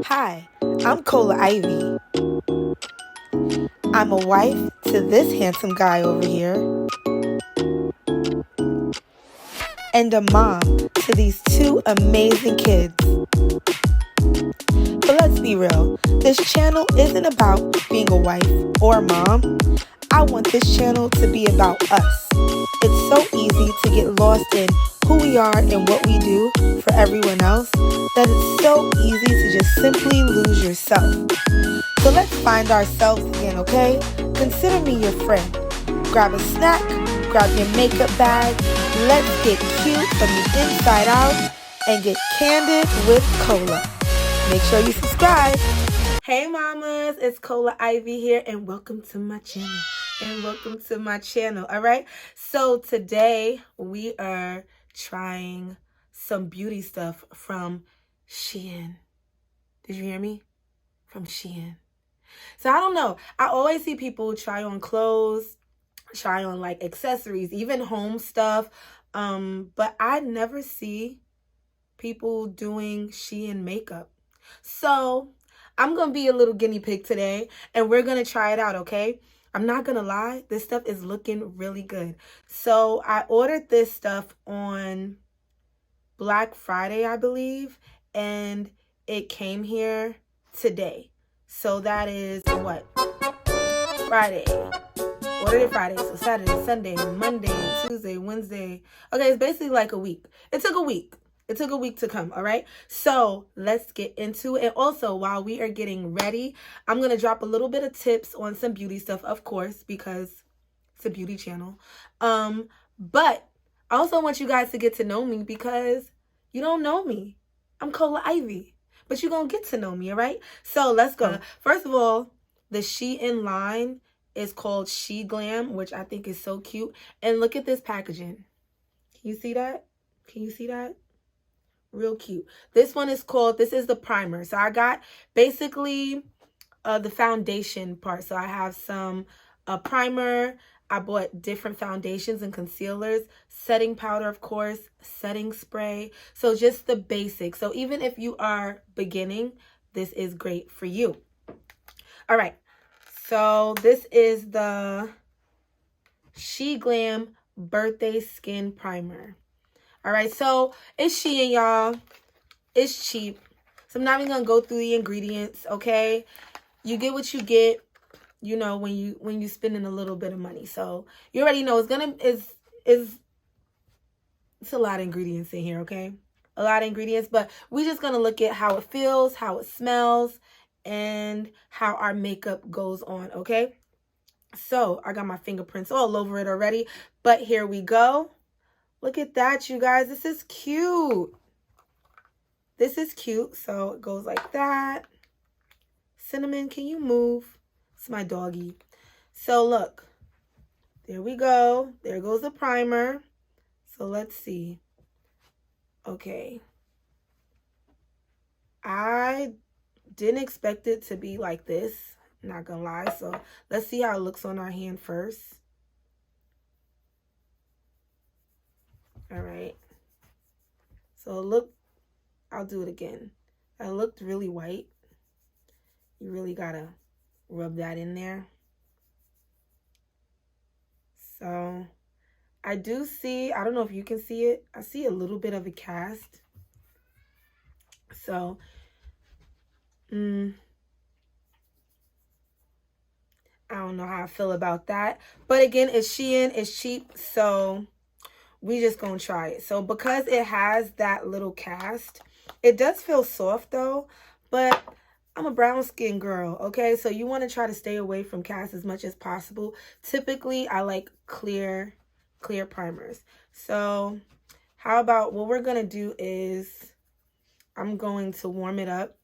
Hi, I'm Cola Ivy. I'm a wife to this handsome guy over here, and a mom to these two amazing kids. But let's be real, this channel isn't about being a wife or a mom. I want this channel to be about us. It's so easy to get lost in who we are and what we do for everyone else that it's so easy to just simply lose yourself. So let's find ourselves again, okay? Consider me your friend. Grab a snack, grab your makeup bag. Let's get cute from the inside out and get candid with Cola. Make sure you subscribe. Hey mamas, it's Cola Ivy here and welcome to my channel. All right? So today we are trying some beauty stuff from SHEIN. Did you hear me? From SHEIN. So I don't know. I always see people try on clothes, try on like accessories, even home stuff. But I never see people doing SHEIN makeup. So I'm going to be a little guinea pig today and we're going to try it out, okay? I'm not going to lie. This stuff is looking really good. So I ordered this stuff on Black Friday, I believe, and it came here today. So that is what? Friday. Ordered it Friday. So Saturday, Sunday, Monday, Tuesday, Wednesday. Okay, it's basically like a week. It took a week. It took a week to come, all right? So let's get into it. And also, while we are getting ready, I'm going to drop a little bit of tips on some beauty stuff, of course, because it's a beauty channel. But I also want you guys to get to know me because you don't know me. I'm Cola Ivy. But you're going to get to know me, all right? So let's go. First of all, the SHEIN line is called SHEGLAM, which I think is so cute. And look at this packaging. Can you see that? Can you see that? Real cute. This one is called, this is the primer. So I got basically the foundation part. So I have some primer. I bought different foundations and concealers, setting powder, of course, setting spray. So just the basics. So even if you are beginning, this is great for you. All right. So this is the SHEGLAM Birthday Skin Primer. All right. So it's SHEIN, y'all. It's cheap. So I'm not even going to go through the ingredients. Okay. You get what you get. You know, when you spending a little bit of money. So you already know it's a lot of ingredients in here, okay? A lot of ingredients, but we're just gonna look at how it feels, how it smells, and how our makeup goes on, okay? So I got my fingerprints all over it already, but here we go. Look at that, you guys. This is cute. This is cute. So it goes like that. Cinnamon, can you move? It's my doggy. So look, there we go. There goes the primer. So let's see. Okay. I didn't expect it to be like this. Not gonna lie. So let's see how it looks on our hand first. All right. So look, I'll do it again. It looked really white. You really gotta rub that in there. So I do see, I don't know if you can see it. I see a little bit of a cast. So I don't know how I feel about that. But again, it's SHEIN, it's cheap, so we just gonna try it. So because it has that little cast, it does feel soft though, but I'm a brown skin girl, okay? So you want to try to stay away from cast as much as possible. Typically, I like clear primers. So how about what we're going to do is I'm going to warm it up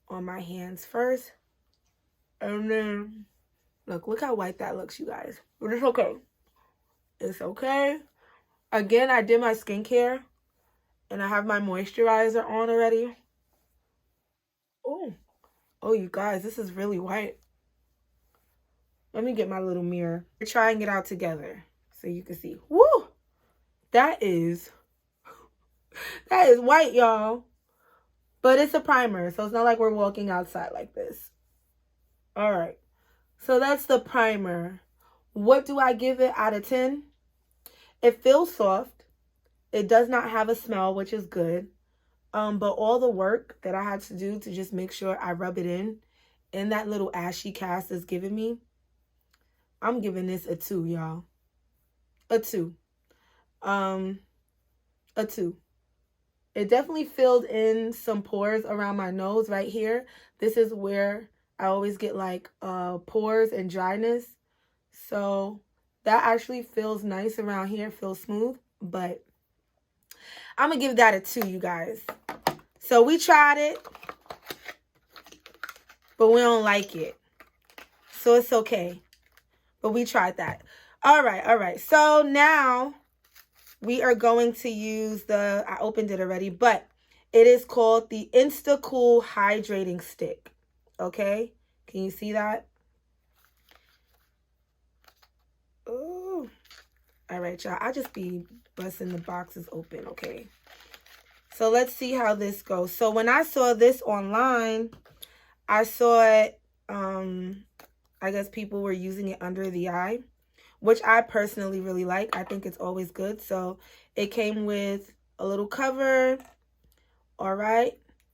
on my hands first. And then, look how white that looks, you guys. But it's okay. It's okay. Again, I did my skincare and I have my moisturizer on already. Oh, you guys, this is really white. Let me get my little mirror. We're trying it out together so you can see. Woo! That is white, y'all. But it's a primer, so it's not like we're walking outside like this. All right. So that's the primer. What do I give it out of 10? It feels soft. It does not have a smell, which is good. But all the work that I had to do to just make sure I rub it in that little ashy cast is giving me, I'm giving this a 2, y'all. A 2. A 2. It definitely filled in some pores around my nose right here. This is where I always get like pores and dryness. So that actually feels nice around here, feels smooth. But I'm going to give that a 2, you guys. So we tried it, but we don't like it. So it's okay. But we tried that. All right. So now we are going to use I opened it already, but it is called the Insta-cool Hydrating Stick. Okay? Can you see that? Ooh. All right, y'all. I just be busting the boxes open, okay? So let's see how this goes. So when I saw this online, I saw it, I guess people were using it under the eye, which I personally really like. I think it's always good. So it came with a little cover. All right.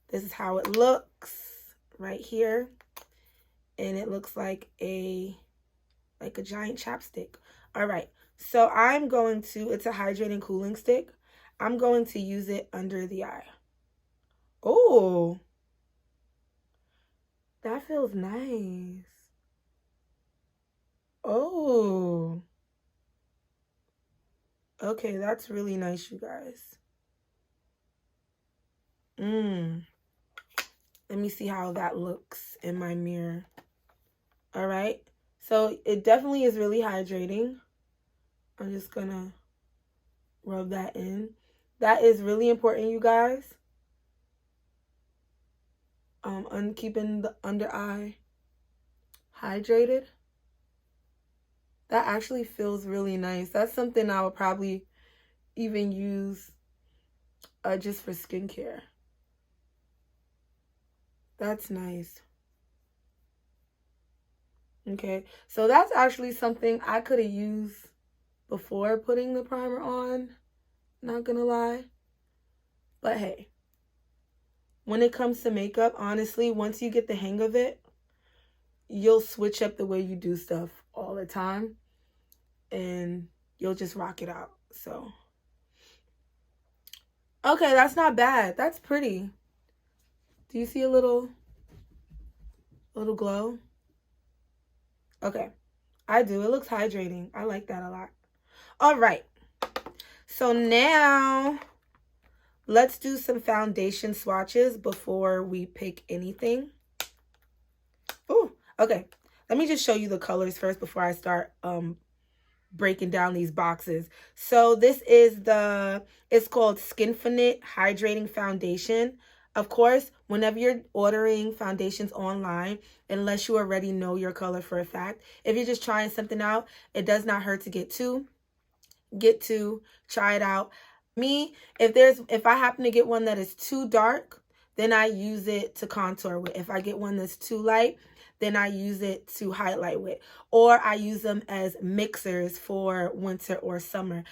This is how it looks right here. And it looks like a giant chapstick. All right. So I'm going to, it's a hydrating cooling stick. I'm going to use it under the eye. Oh, that feels nice. Oh, okay, that's really nice, you guys. Let me see how that looks in my mirror. All right, so it definitely is really hydrating. I'm just gonna rub that in. That is really important, you guys. Keeping the under eye hydrated. That actually feels really nice. That's something I would probably even use just for skincare. That's nice. Okay, so that's actually something I could have used before putting the primer on. Not gonna lie. But hey, when it comes to makeup, honestly, once you get the hang of it, you'll switch up the way you do stuff all the time. And you'll just rock it out. So, okay, that's not bad. That's pretty. Do you see a little glow? Okay, I do. It looks hydrating. I like that a lot. All right. So now let's do some foundation swatches before we pick anything. Oh, okay. Let me just show you the colors first before I start breaking down these boxes. So this is it's called Skinfluencer Hydrating Foundation. Of course, whenever you're ordering foundations online, unless you already know your color for a fact, if you're just trying something out, it does not hurt to get two, try it out. Me, if I happen to get one that is too dark, then I use it to contour with. If I get one that's too light, then I use it to highlight with, or I use them as mixers for winter or summer.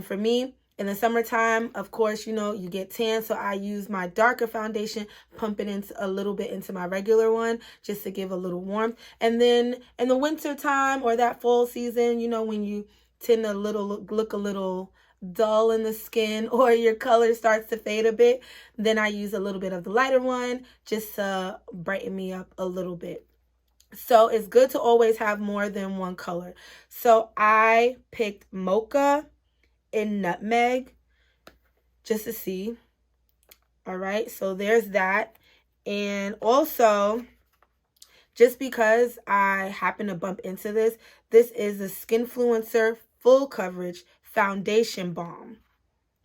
For me, in the summertime, of course, you know, you get tan, so I use my darker foundation, pump it into a little bit into my regular one just to give a little warmth. And then in the winter time or that fall season, you know, when you tend to look a little dull in the skin or your color starts to fade a bit, then I use a little bit of the lighter one just to brighten me up a little bit. So it's good to always have more than one color. So I picked Mocha and Nutmeg just to see. All right, so there's that. And also, just because I happen to bump into this is the Skinfluencer Full Coverage Foundation Balm.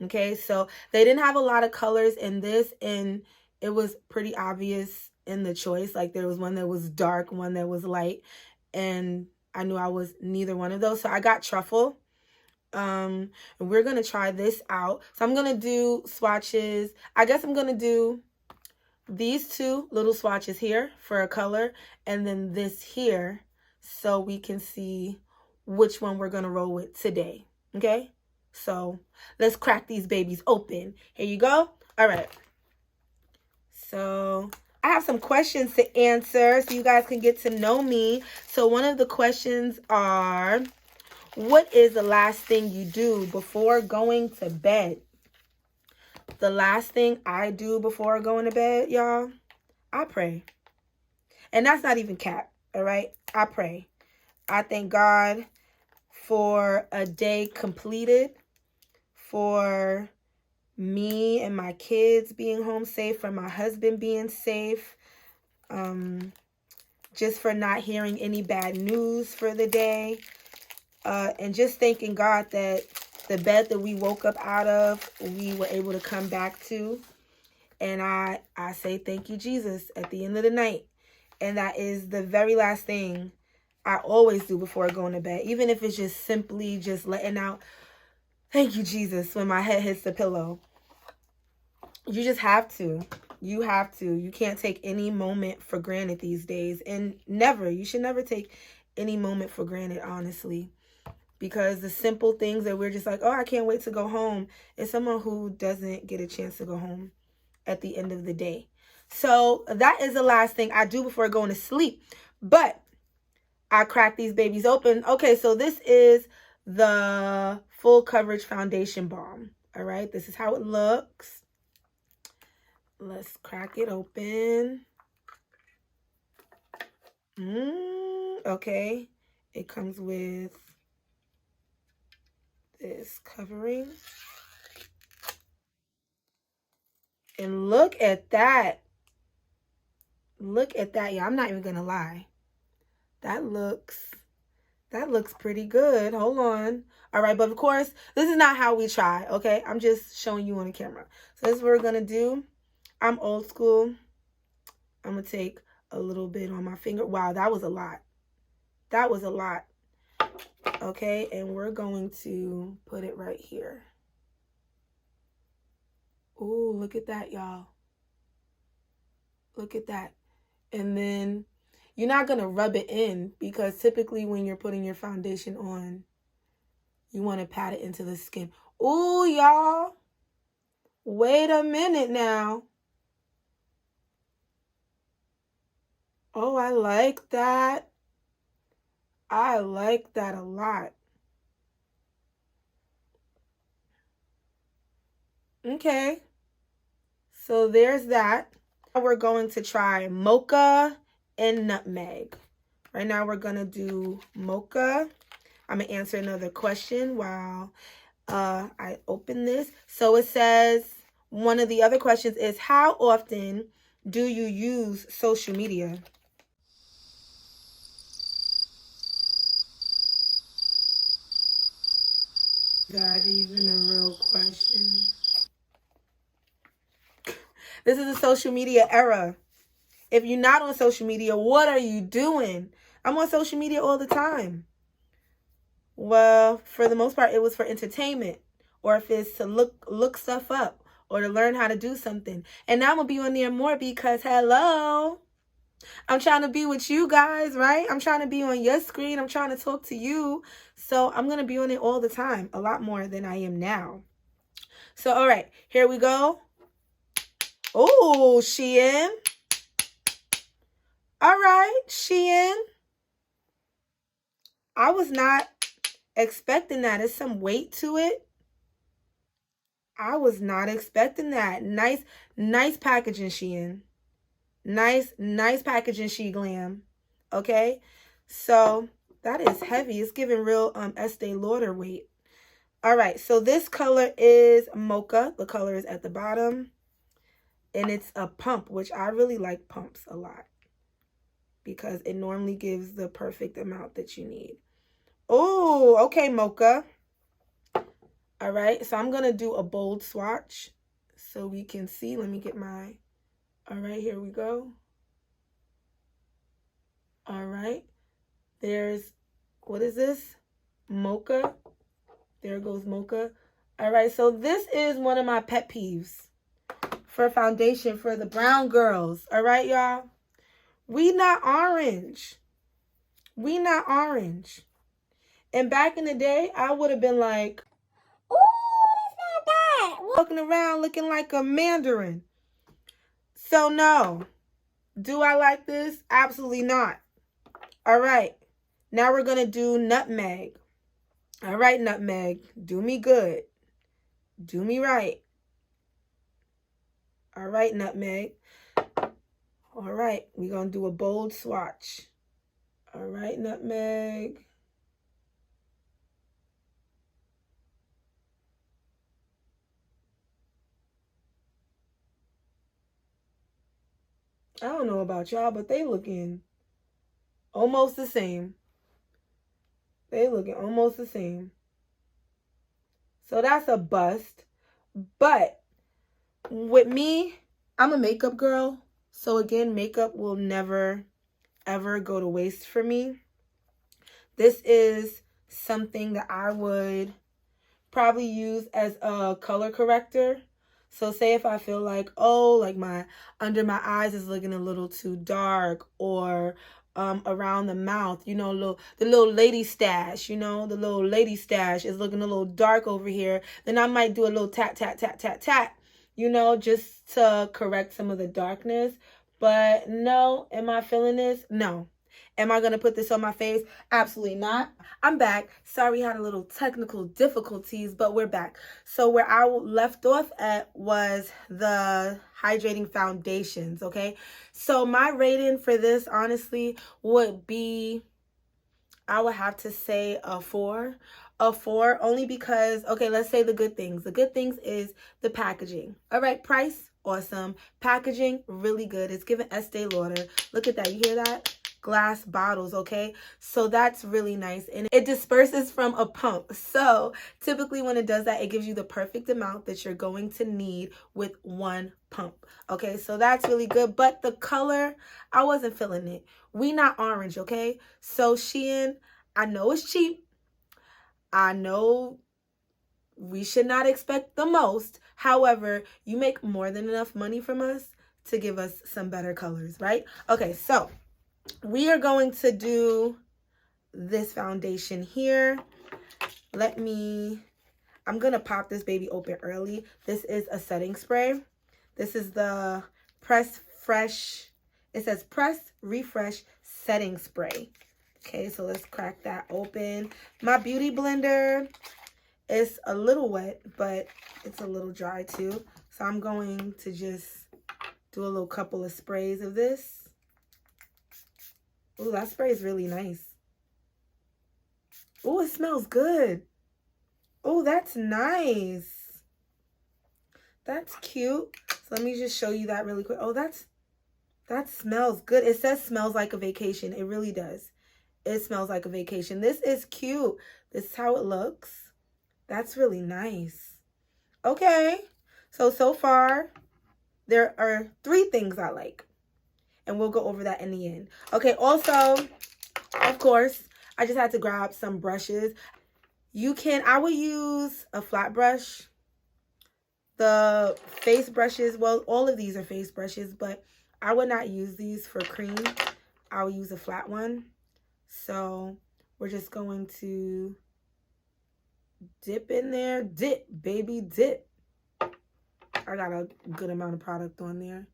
Okay, so they didn't have a lot of colors in this, and it was pretty obvious in the choice. Like, there was one that was dark, one that was light, and I knew I was neither one of those. So I got Truffle. And we're going to try this out. So I'm going to do swatches. I guess I'm going to do these two little swatches here for a color, and then this here so we can see which one we're going to roll with today. Okay? So let's crack these babies open. Here you go. All right. So I have some questions to answer so you guys can get to know me. So one of the questions are, what is the last thing you do before going to bed? The last thing I do before going to bed, y'all, I pray. And that's not even cap, all right? I pray. I thank God for a day completed, for me and my kids being home safe, for my husband being safe, just for not hearing any bad news for the day, and just thanking God that the bed that we woke up out of, we were able to come back to. And I say thank you, Jesus, at the end of the night. And that is the very last thing I always do before going to bed, even if it's just simply just letting out, thank you, Jesus, when my head hits the pillow. You just have to. You have to. You can't take any moment for granted these days. And never. You should never take any moment for granted, honestly. Because the simple things that we're just like, oh, I can't wait to go home, is someone who doesn't get a chance to go home at the end of the day. So that is the last thing I do before going to sleep. But I crack these babies open. Okay, so this is the Full Coverage Foundation Balm. All right, this is how it looks. Let's crack it open. Okay, it comes with this covering. And look at that. Look at that. Yeah, I'm not even going to lie. That looks pretty good. Hold on. All right, but of course, this is not how we try, okay? I'm just showing you on the camera. So this is what we're going to do. I'm old school. I'm going to take a little bit on my finger. Wow, that was a lot. That was a lot. Okay, and we're going to put it right here. Ooh, look at that, y'all. Look at that. And then you're not going to rub it in, because typically when you're putting your foundation on, you want to pat it into the skin. Ooh, y'all. Wait a minute now. Oh, I like that. I like that a lot. Okay. So there's that. We're going to try mocha and nutmeg. Right now we're going to do mocha. I'm going to answer another question while I open this. So it says, one of the other questions is, how often do you use social media? That even a real question. This is a social media era. If you're not on social media, what are you doing? I'm on social media all the time. Well, for the most part, it was for entertainment, or if it's to look stuff up, or to learn how to do something. And now I'm going to be on there more because, hello, I'm trying to be with you guys, right? I'm trying to be on your screen. I'm trying to talk to you. So I'm going to be on it all the time, a lot more than I am now. So, all right, here we go. Oh, SHEIN. All right, SHEIN. I was not expecting that. There's some weight to it. I was not expecting that. Nice packaging, SHEIN. Nice packaging, SHEGLAM. Okay, so that is heavy. It's giving real Estee Lauder weight. All right, so this color is mocha. The color is at the bottom. And it's a pump, which I really like pumps a lot, because it normally gives the perfect amount that you need. Oh, okay, mocha. All right, so I'm going to do a bold swatch so we can see. Let me get my... All right, here we go. All right. There's... What is this? Mocha. There goes mocha. All right, so this is one of my pet peeves for foundation for the brown girls. All right, y'all? We not orange. We not orange. And back in the day, I would have been like, ooh, it's not that. Walking around looking like a mandarin. So no. Do I like this? Absolutely not. All right. Now we're going to do nutmeg. All right, nutmeg. Do me good. Do me right. All right, nutmeg. All right. We're going to do a bold swatch. All right, nutmeg. I don't know about y'all, but they looking almost the same. They looking almost the same. So that's a bust. But with me, I'm a makeup girl. So again, makeup will never, ever go to waste for me. This is something that I would probably use as a color corrector. So say if I feel like, oh, like my under my eyes is looking a little too dark, or around the mouth, you know, the little lady stash, you know, the little lady stash is looking a little dark over here, then I might do a little tap, tap, tap, tap, tap, you know, just to correct some of the darkness. But no, am I feeling this? No. Am I going to put this on my face? Absolutely not. I'm back. Sorry, had a little technical difficulties, but we're back. So where I left off at was the hydrating foundations, okay? So my rating for this, honestly, would be, I would have to say a 4. A 4, only because, okay, let's say the good things. The good things is the packaging. All right, price, awesome. Packaging, really good. It's giving Estee Lauder. Look at that. You hear that? Glass bottles, okay? So that's really nice. And it disperses from a pump. So typically when it does that, it gives you the perfect amount that you're going to need with one pump. Okay, so that's really good. But the color, I wasn't feeling it. We not orange, okay? So SHEIN, I know it's cheap. I know we should not expect the most. However, you make more than enough money from us to give us some better colors, right? Okay, so we are going to do this foundation here. I'm going to pop this baby open early. This is a setting spray. This is the Press Fresh. It says Press Refresh Setting Spray. Okay, so let's crack that open. My beauty blender is a little wet, but it's a little dry too. So I'm going to just do a little couple of sprays of this. Ooh, that spray is really nice. Ooh, it smells good. Ooh, that's nice. That's cute. So let me just show you that really quick. Oh, that smells good. It says smells like a vacation. It really does. It smells like a vacation. This is cute. This is how it looks. That's really nice. Okay. So far, there are 3 things I like. And we'll go over that in the end. Okay, also, of course, I just had to grab some brushes. I will use a flat brush. The face brushes, well, all of these are face brushes, but I would not use these for cream. I will use a flat one. So we're just going to dip in there. Dip, baby, dip. I got a good amount of product on there.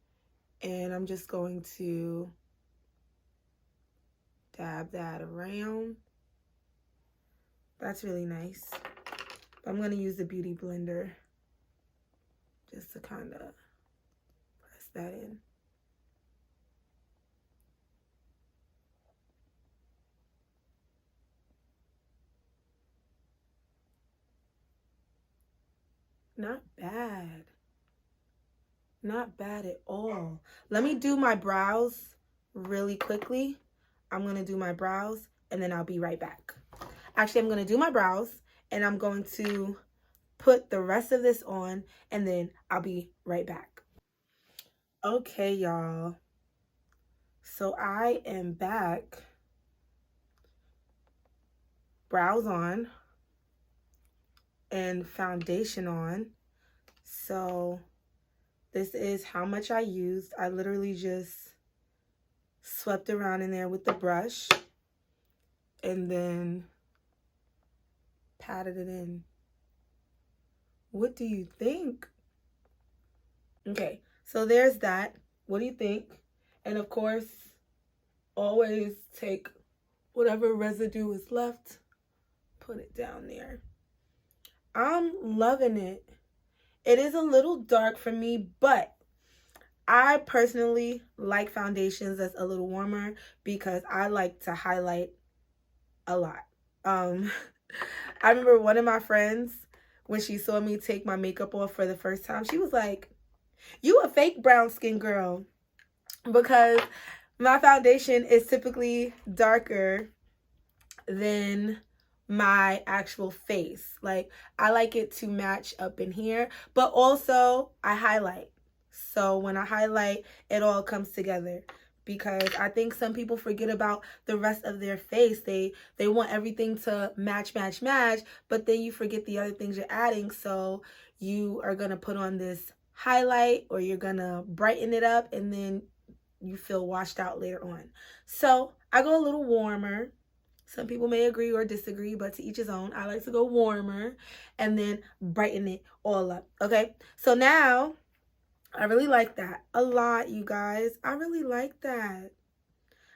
And I'm just going to dab that around. That's really nice. But I'm going to use the beauty blender just to kind of press that in. Not bad. Not bad at all. Let me do my brows really quickly. I'm going to do my brows and then I'll be right back. Actually, I'm going to do my brows and I'm going to put the rest of this on and then I'll be right back. Okay, y'all. So I am back. Brows on and foundation on. So This is how much I used. I literally just swept around in there with the brush and then patted it in. What do you think? Okay, so there's that. What do you think? And of course, always take whatever residue is left, put it down there. I'm loving it. It is a little dark for me, but I personally like foundations that's a little warmer because I like to highlight a lot. I remember one of my friends, when she saw me take my makeup off for the first time, she was like, "You a fake brown skin girl," because my foundation is typically darker than my actual face. Like, I like it to match up in here, but also I highlight. So when I highlight, it all comes together, because I think some people forget about the rest of their face. They want everything to match, but then you forget the other things you're adding. So you are going to put on this highlight, or you're going to brighten it up, and then you feel washed out later on. So I go a little warmer. Some people may agree or disagree, but to each his own. I like to go warmer and then brighten it all up. Okay, so now I really like that a lot, you guys. I really like that.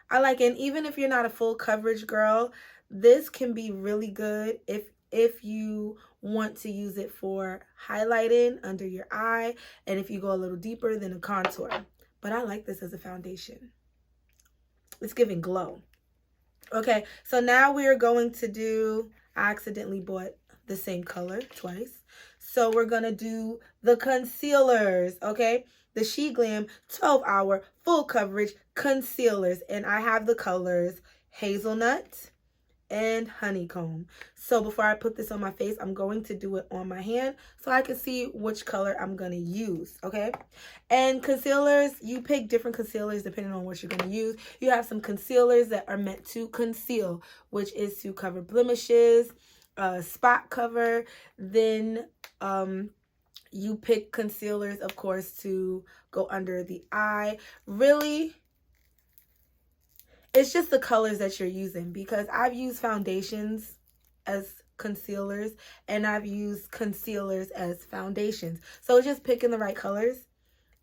I like it. And even if you're not a full coverage girl, this can be really good if you want to use it for highlighting under your eye, and if you go a little deeper than a contour. But I like this as a foundation. It's giving glow. Okay, so now we are going to do, I accidentally bought the same color twice. So we're going to do the concealers, okay? The SHEGLAM 12-hour full coverage concealers. And I have the colors Hazelnut and Honeycomb. So before I put this on my face, I'm going to do it on my hand so I can see which color I'm going to use, okay? And concealers, you pick different concealers depending on what you're going to use. You have some concealers that are meant to conceal, which is to cover blemishes, spot cover. Then you pick concealers, of course, to go under the eye. Really, it's just the colors that you're using, because I've used foundations as concealers and I've used concealers as foundations. So it's just picking the right colors.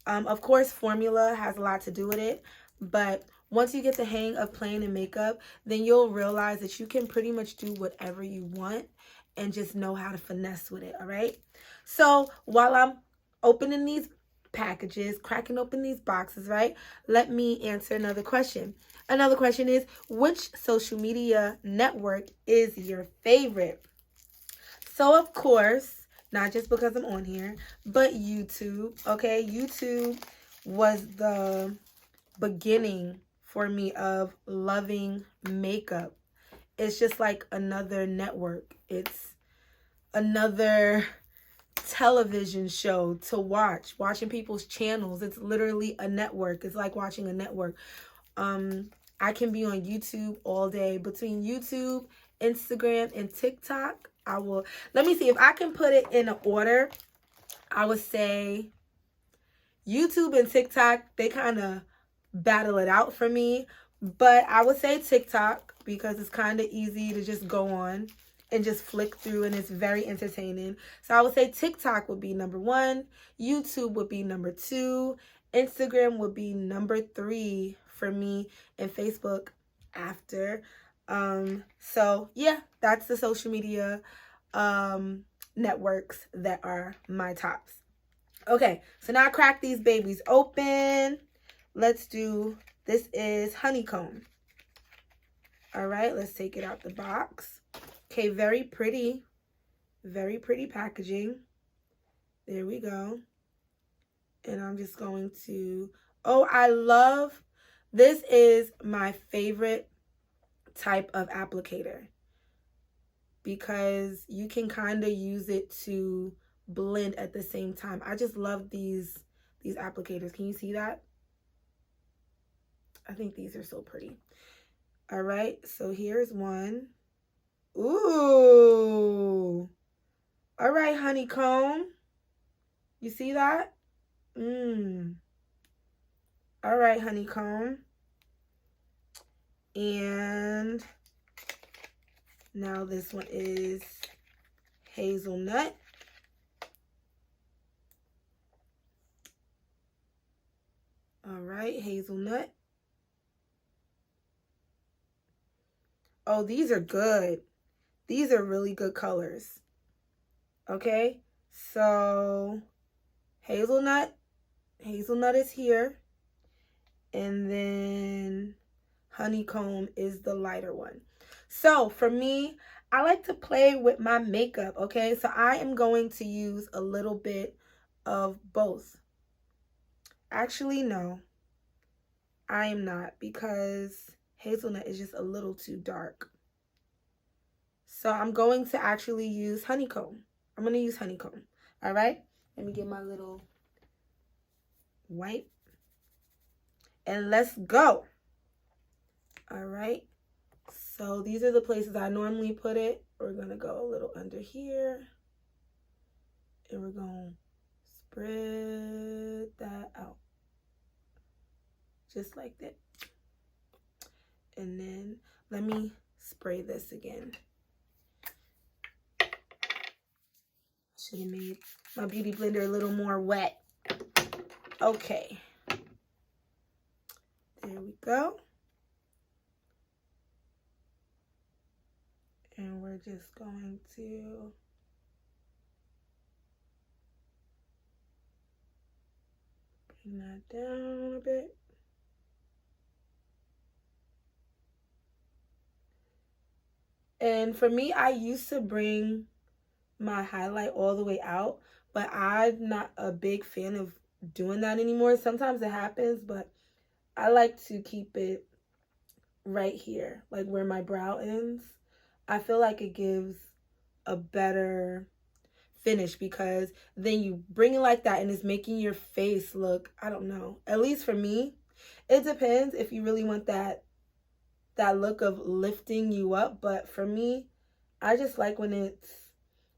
Of course, formula has a lot to do with it, but once you get the hang of playing in makeup, then you'll realize that you can pretty much do whatever you want and just know how to finesse with it, all right? So while I'm opening these packages, cracking open these boxes, right, let me answer another question. Another question is, which social media network is your favorite? So of course, not just because I'm on here, but YouTube, okay? YouTube was the beginning for me of loving makeup. It's just like another network. It's another television show to watch. Watching people's channels. It's literally a network. It's like watching a network. I can be on YouTube all day. Between YouTube, Instagram, and TikTok, let me see if I can put it in an order. I would say YouTube and TikTok, they kind of battle it out for me. But I would say TikTok, because it's kind of easy to just go on and just flick through, and it's very entertaining. So I would say TikTok would be number 1. YouTube would be number 2. Instagram would be number 3 for me, and Facebook after. So yeah, that's the social media networks that are my tops. Okay, so now I crack these babies open. Let's do, this is Honeycomb. All right, let's take it out the box. Okay, very pretty packaging. There we go. And I'm just going to, oh, I love, this is my favorite type of applicator, because you can kind of use it to blend at the same time. I just love these applicators. Can you see that? I think these are so pretty. All right, so here's one. Ooh. All right, Honeycomb. You see that? All right, Honeycomb. And now this one is Hazelnut. All right, Hazelnut. Oh, these are good. These are really good colors. Okay, so Hazelnut is here. And then Honeycomb is the lighter one. So for me, I like to play with my makeup, okay? So I am going to use a little bit of both. Actually, no, I am not, because Hazelnut is just a little too dark. So I'm going to actually use Honeycomb. I'm going to use Honeycomb, all right? Let me get my little wipe. And let's go. All right. So these are the places I normally put it. We're going to go a little under here. And we're going to spread that out. Just like that. And then let me spray this again. Should have made my beauty blender a little more wet. Okay. There we go. And we're just going to bring that down a bit. And for me, I used to bring my highlight all the way out, but I'm not a big fan of doing that anymore. Sometimes it happens, but I like to keep it right here, like where my brow ends. I feel like it gives a better finish, because then you bring it like that and it's making your face look, I don't know, at least for me, it depends if you really want that look of lifting you up. But for me, I just like when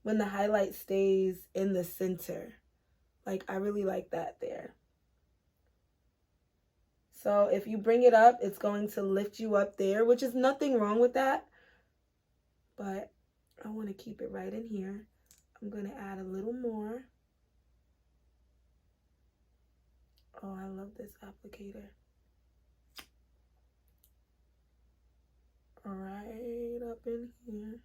the highlight stays in the center. Like, I really like that there. So if you bring it up, it's going to lift you up there, which is nothing wrong with that. But I want to keep it right in here. I'm going to add a little more. Oh, I love this applicator. Right up in here.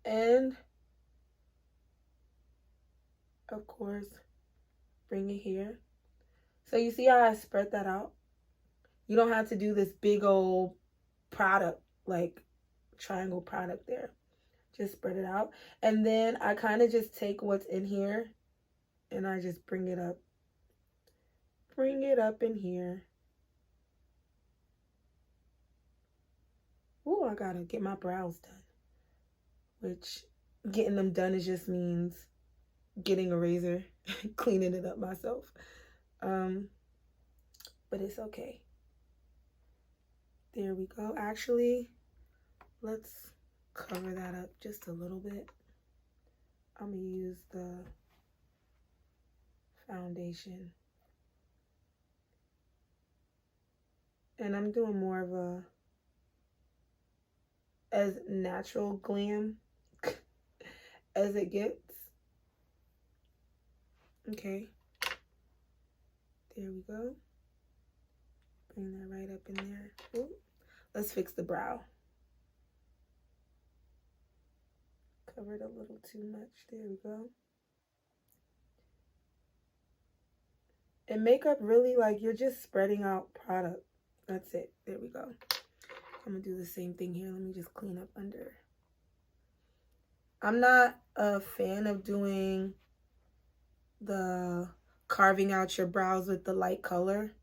And, of course, bring it here. So you see how I spread that out? You don't have to do this big old product, like triangle product there. Just spread it out. And then I kind of just take what's in here and I just bring it up. Bring it up in here. Ooh, I gotta get my brows done. Which, getting them done, it just means getting a razor, cleaning it up myself. But it's okay. There we go. Actually, let's cover that up just a little bit. I'm gonna use the foundation. And I'm doing more of a as natural glam as it gets. Okay. There we go. Bring that right up in there. Ooh. Let's fix the brow. Covered a little too much. There we go. And makeup, really, like, you're just spreading out product. That's it. There we go. I'm going to do the same thing here. Let me just clean up under. I'm not a fan of doing the carving out your brows with the light color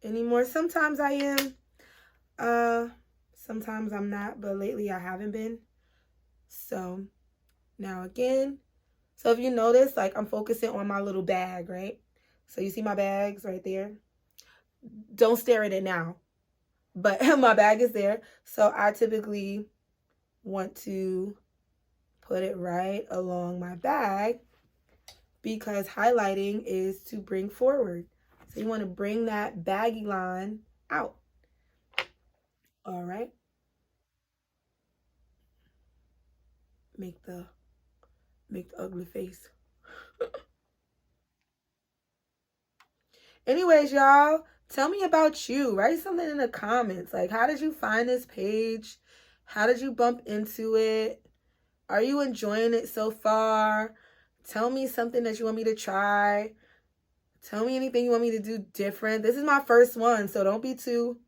anymore. Sometimes I am. Sometimes I'm not. But lately I haven't been. So now again. So if you notice, like, I'm focusing on my little bag, right? So you see my bags right there? Don't stare at it now. But my bag is there. So I typically want to put it right along my bag. because highlighting is to bring forward. So you want to bring that baggy line out. All right. Make the ugly face. Anyways, y'all, tell me about you. Write something in the comments. Like, how did you find this page? How did you bump into it? Are you enjoying it so far? Tell me something that you want me to try. Tell me anything you want me to do different. This is my first one, so don't be too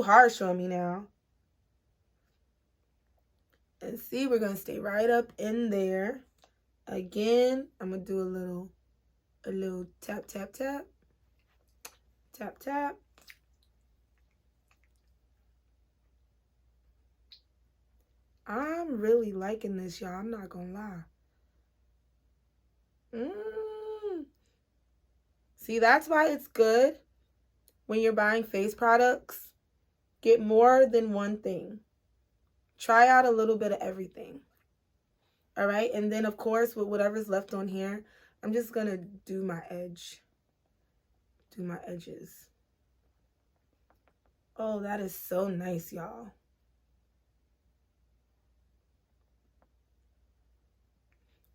harsh on me now. And see, we're going to stay right up in there. Again, I'm going to do a little tap, tap, tap. Tap, tap. I'm really liking this, y'all. I'm not going to lie. See, that's why it's good when you're buying face products. Get more than one thing. Try out a little bit of everything. All right? And then, of course, with whatever's left on here, I'm just going to do my edge. Do my edges. Oh, that is so nice, y'all.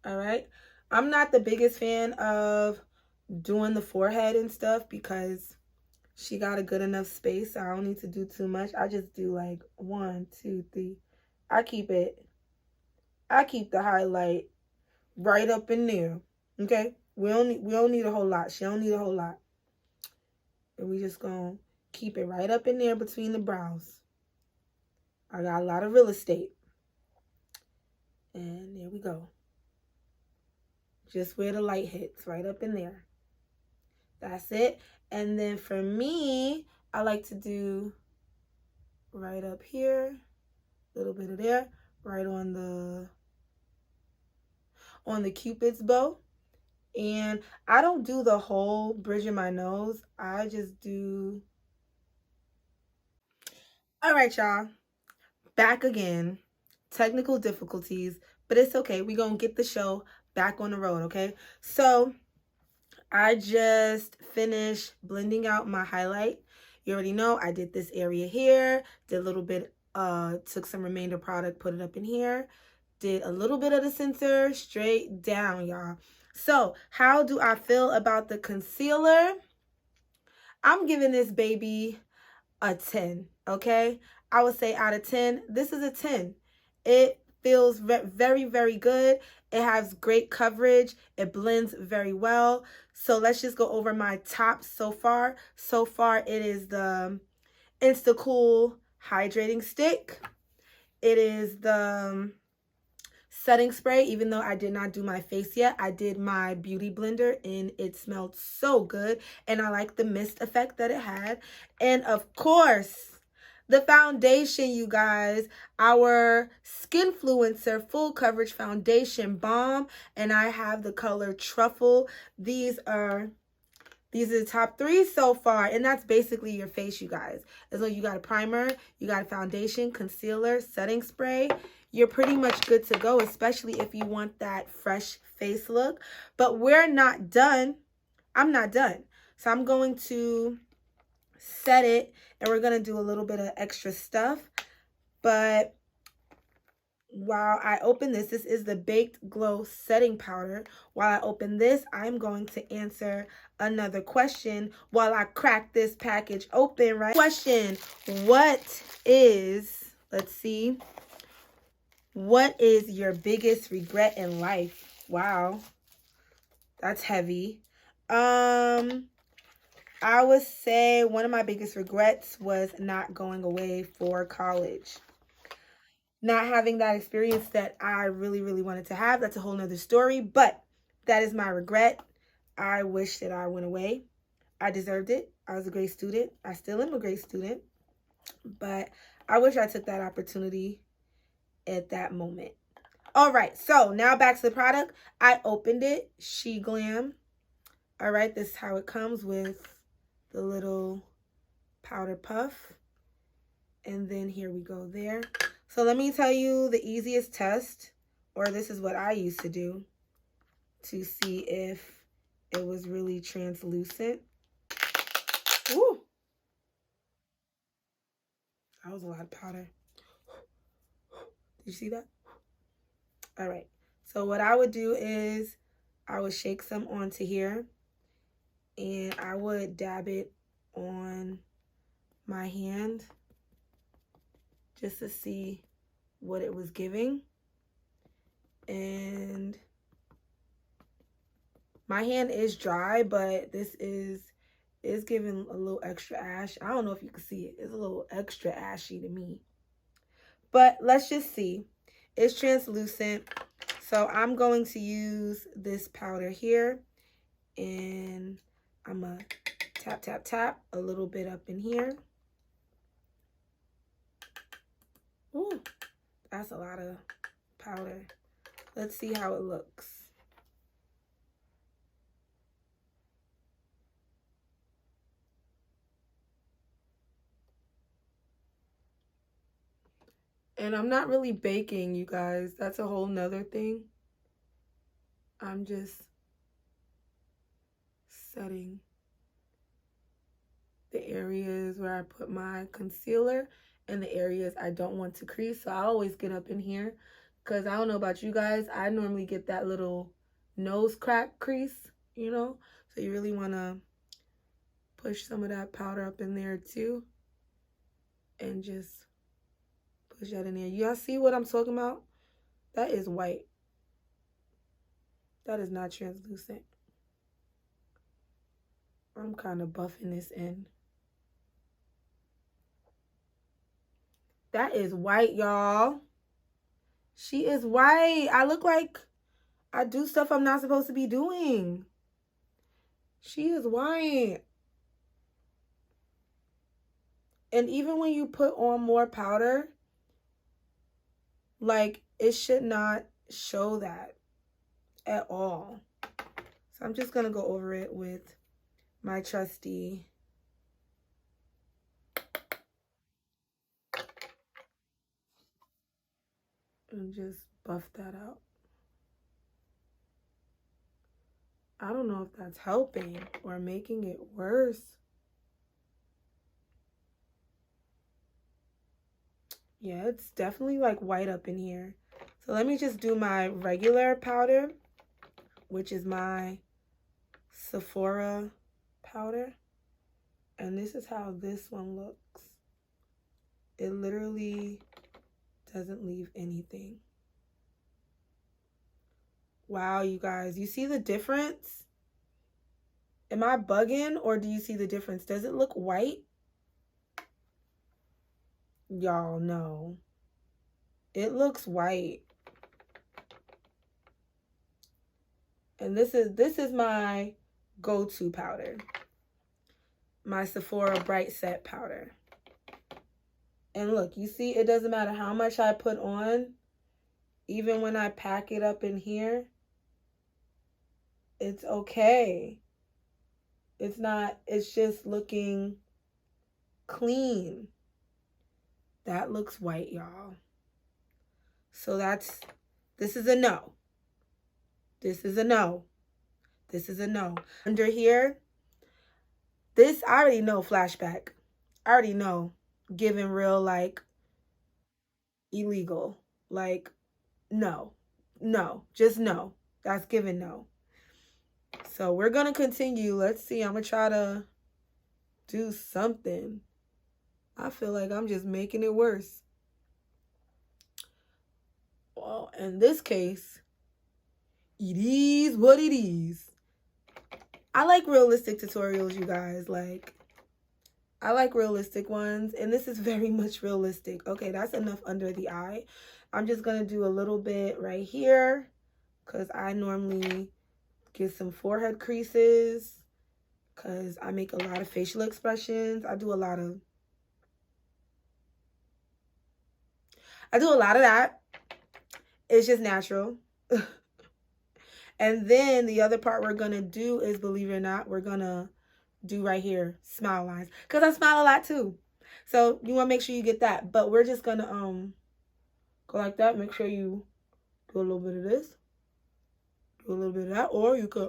All right? I'm not the biggest fan of doing the forehead and stuff because she got a good enough space. So I don't need to do too much. I just do like 1, 2, 3. I keep the highlight right up in there. Okay? We don't need a whole lot. She don't need a whole lot. And we just gonna keep it right up in there between the brows. I got a lot of real estate. And there we go. Just where the light hits, right up in there. That's it. And then for me, I like to do right up here, a little bit of there, right on the Cupid's bow. And I don't do the whole bridge of my nose. I just do. All right, y'all. Back again. Technical difficulties, but it's okay. We're going to get the show back on the road, okay? So I just finished blending out my highlight. You already know I did this area here, did a little bit, took some remainder product, put it up in here, did a little bit of the sensor straight down, y'all. So how do I feel about the concealer? I'm giving this baby a 10, okay? I would say out of 10, this is a 10. It feels very, very good. It has great coverage. It blends very well. So let's just go over my top so far. So far, it is the Insta-cool hydrating stick. It is the setting spray. Even though I did not do my face yet, I did my beauty blender and it smelled so good. And I like the mist effect that it had. And of course, the foundation, you guys, our Skinfluencer full coverage foundation balm, and I have the color Truffle. These are the top 3 so far, and that's basically your face, you guys. As long as you got a primer, you got a foundation, concealer, setting spray, you're pretty much good to go, especially if you want that fresh face look. But we're not done. I'm not done. So I'm going to set it, and we're going to do a little bit of extra stuff. But while I open this is the Baked Glow setting powder. While I open this, I'm going to answer another question while I crack this package open, right? Question: what is, let's see, what is your biggest regret in life? Wow, that's heavy. I would say one of my biggest regrets was not going away for college. Not having that experience that I really, really wanted to have. That's a whole nother story, but that is my regret. I wish that I went away. I deserved it. I was a great student. I still am a great student, but I wish I took that opportunity at that moment. All right, so now back to the product. I opened it, SHEGLAM. All right, this is how it comes with the little powder puff. And then here we go there. So let me tell you the easiest test, or this is what I used to do. to see if it was really translucent. Woo! That was a lot of powder. Did you see that? All right. So what I would do is I would shake some onto here, and I would dab it on my hand just to see what it was giving. And my hand is dry, but this is giving a little extra ash. I don't know if you can see it. It's a little extra ashy to me. But let's just see. It's translucent. So I'm going to use this powder here, and I'm going to tap, tap, tap a little bit up in here. Ooh, that's a lot of powder. Let's see how it looks. And I'm not really baking, you guys. That's a whole nother thing. I'm just setting the areas where I put my concealer and the areas I don't want to crease. So I always get up in here because I don't know about you guys. I normally get that little nose crack crease, you know. So you really want to push some of that powder up in there too. And just push that in there. Y'all see what I'm talking about? That is white. That is not translucent. I'm kind of buffing this in. That is white, y'all. She is white. I look like I do stuff I'm not supposed to be doing. She is white. And even when you put on more powder, like, it should not show that at all. So I'm just going to go over it with my trusty and just buff that out. I don't know if that's helping or making it worse. Yeah, it's definitely like white up in here. So let me just do my regular powder, which is my Sephora powder. And this is how this one looks. It literally doesn't leave anything. Wow, you guys, you see the difference? Am I bugging, or do you see the difference? Does it look white? Y'all know. It looks white. And this is my go-to powder. My Sephora Bright Set powder. And look, you see, it doesn't matter how much I put on. Even when I pack it up in here, it's okay. It's just looking clean. That looks white, y'all. So this is a no. This is a no. This is a no. Under here, this, I already know flashback. I already know giving real, like, illegal. Like, no. No. Just no. That's giving no. So we're going to continue. Let's see. I'm going to try to do something. I feel like I'm just making it worse. Well, in this case, it is what it is. I like realistic tutorials, you guys. Like, I like realistic ones. And this is very much realistic. Okay, that's enough under the eye. I'm just going to do a little bit right here, because I normally get some forehead creases, because I make a lot of facial expressions. I do a lot of that. It's just natural. And then the other part we're going to do is, believe it or not, we're going to do right here, smile lines. Because I smile a lot too. So you want to make sure you get that. But we're just going to go like that. Make sure you do a little bit of this. Do do a little bit of that, or you could,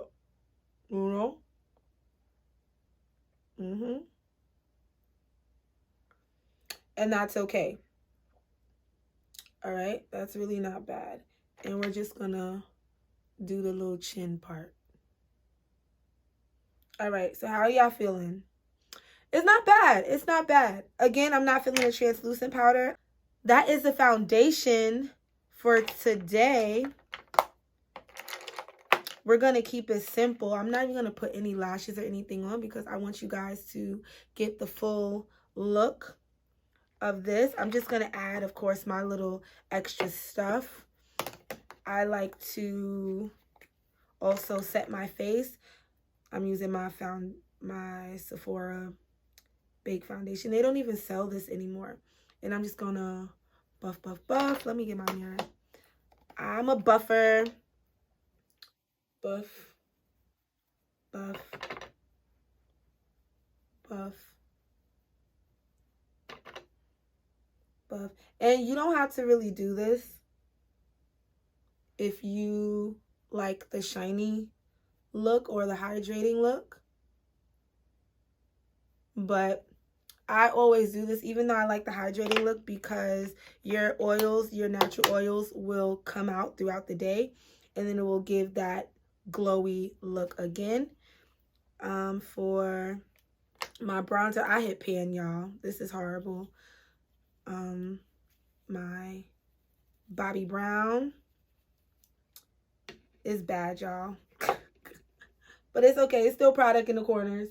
you know. And that's okay. All right, that's really not bad. And we're just gonna do the little chin part. All right, so how are y'all feeling? It's not bad. It's not bad. Again, I'm not feeling a translucent powder. That is the foundation for today. We're going to keep it simple. I'm not even going to put any lashes or anything on because I want you guys to get the full look of this. I'm just going to add, of course, my little extra stuff. I like to also set my face. I'm using my Sephora Bake Foundation. They don't even sell this anymore. And I'm just going to buff, buff, buff. Let me get my mirror. I'm a buffer. Buff, buff, buff, buff. And you don't have to really do this if you like the shiny look or the hydrating look. But I always do this, even though I like the hydrating look, because your oils, your natural oils will come out throughout the day. And then it will give that glowy look again. For my bronzer, I hit pan, y'all. This is horrible. My Bobbi Brown is bad, y'all. But it's okay. It's still product in the corners.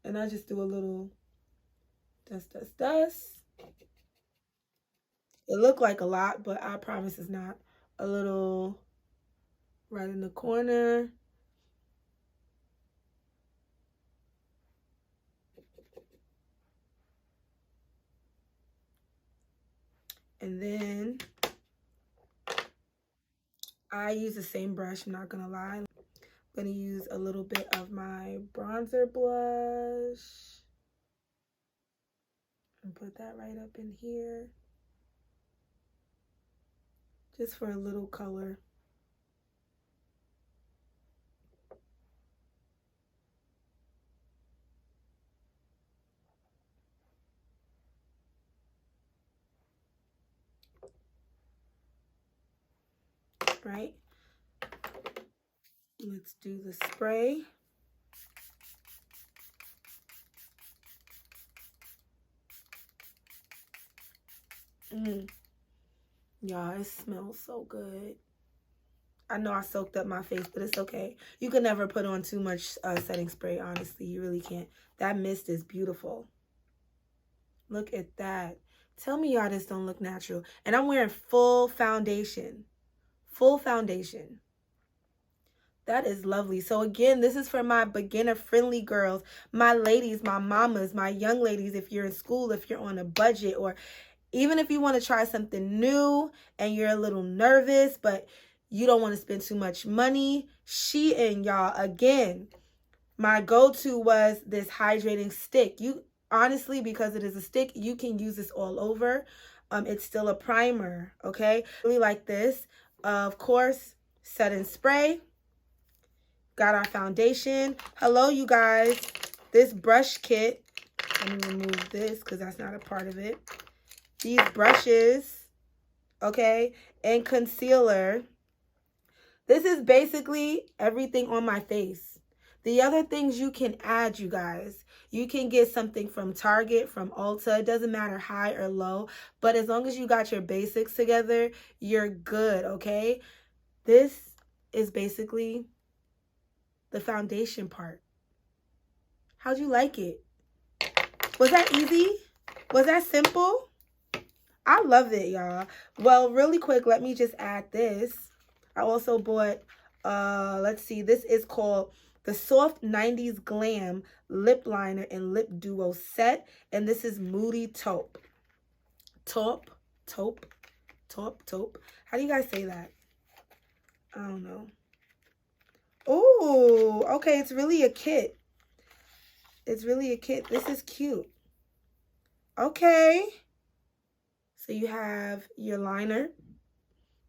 And I just do a little dust, dust, dust. It looked like a lot, but I promise it's not. A little right in the corner. And then I use the same brush, I'm not gonna lie. I'm gonna use a little bit of my bronzer blush and put that right up in here. Just for a little color. Right? Let's do the spray. Y'all, it smells so good. I know I soaked up my face, but it's okay. You can never put on too much setting spray, honestly. You really can't. That mist is beautiful. Look at that. Tell me y'all this don't look natural. And I'm wearing full foundation. Full foundation. That is lovely. So again, this is for my beginner-friendly girls, my ladies, my mamas, my young ladies, if you're in school, if you're on a budget, or even if you want to try something new and you're a little nervous, but you don't want to spend too much money. SHEIN, y'all. Again, my go-to was this hydrating stick. You honestly, because it is a stick, you can use this all over. It's still a primer, okay? Really like this. Of course, set and spray. Got our foundation. Hello, you guys. This brush kit. Let me remove this because that's not a part of it. These brushes, okay, and concealer. This is basically everything on my face. The other things you can add, you guys. You can get something from Target, from Ulta. It doesn't matter high or low. But as long as you got your basics together, you're good, okay? This is basically the foundation part. How'd you like it? Was that easy? Was that simple? I love it, y'all. Well, really quick, let me just add this. I also bought, let's see, this is called the Soft 90s Glam Lip Liner and Lip Duo Set. And this is Moody Taupe. Taupe. How do you guys say that? I don't know. Oh, okay, it's really a kit. It's really a kit. This is cute. Okay. So you have your liner.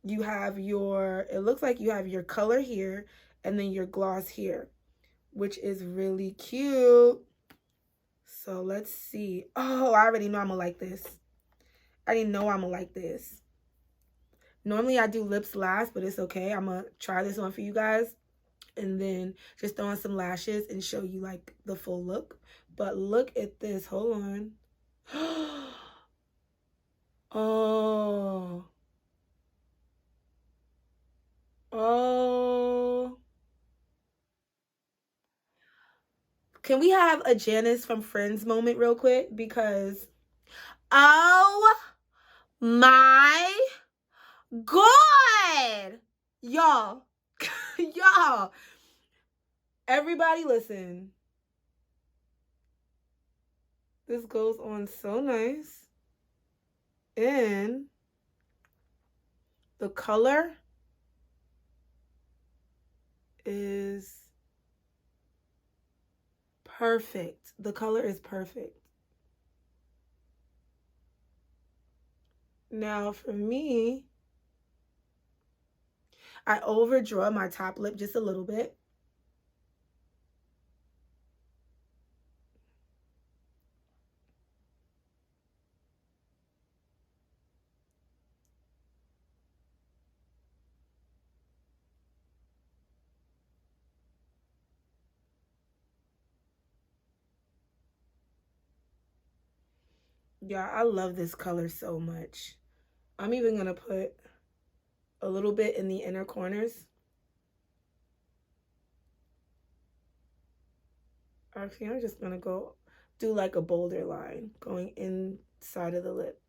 You have your, it looks like you have your color here. and then your gloss here, which is really cute. So let's see. Oh, I already know I'm gonna like this. I already know I'm gonna like this. Normally I do lips last, but it's okay. I'm gonna try this on for you guys and then just throw on some lashes and show you like the full look. But look at this. Hold on. Oh. Oh. Can we have a Janice from Friends moment real quick? Because, oh my God. Y'all. Y'all. Everybody listen. This goes on so nice. And the color is perfect. The color is perfect. Now for me, I overdraw my top lip just a little bit. Yeah, I love this color so much. I'm even gonna put a little bit in the inner corners. Actually, I'm just gonna go do like a bolder line going inside of the lip,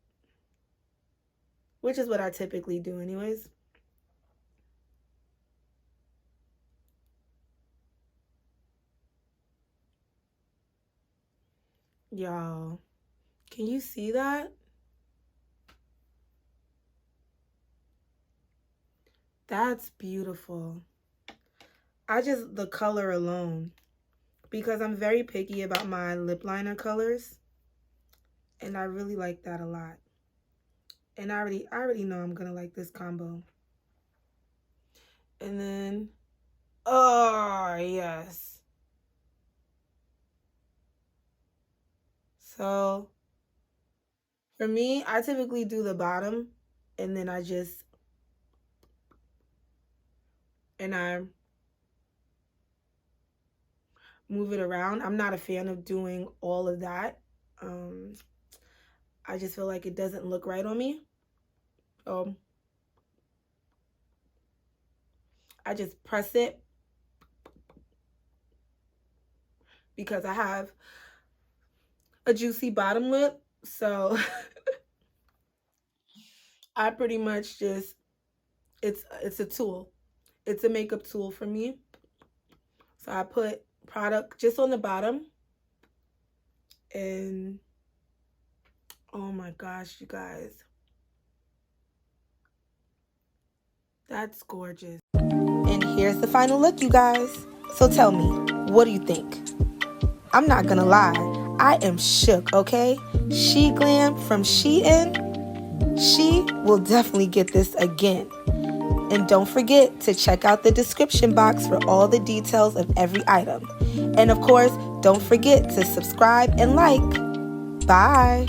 which is what I typically do anyways. Y'all, can you see that? That's beautiful. The color alone, because I'm very picky about my lip liner colors, and I really like that a lot. And I already know I'm gonna like this combo. And then, oh yes. So for me, I typically do the bottom, and then I move it around. I'm not a fan of doing all of that. I just feel like it doesn't look right on me. I just press it because I have a juicy bottom lip. So I pretty much just, it's a tool. It's a makeup tool for me. So I put product just on the bottom. And oh my gosh, you guys. That's gorgeous. And here's the final look, you guys. So tell me, what do you think? I'm not gonna lie, I am shook, okay? SHEGLAM from SHEIN. She will definitely get this again. And don't forget to check out the description box for all the details of every item. And of course, don't forget to subscribe and like. Bye.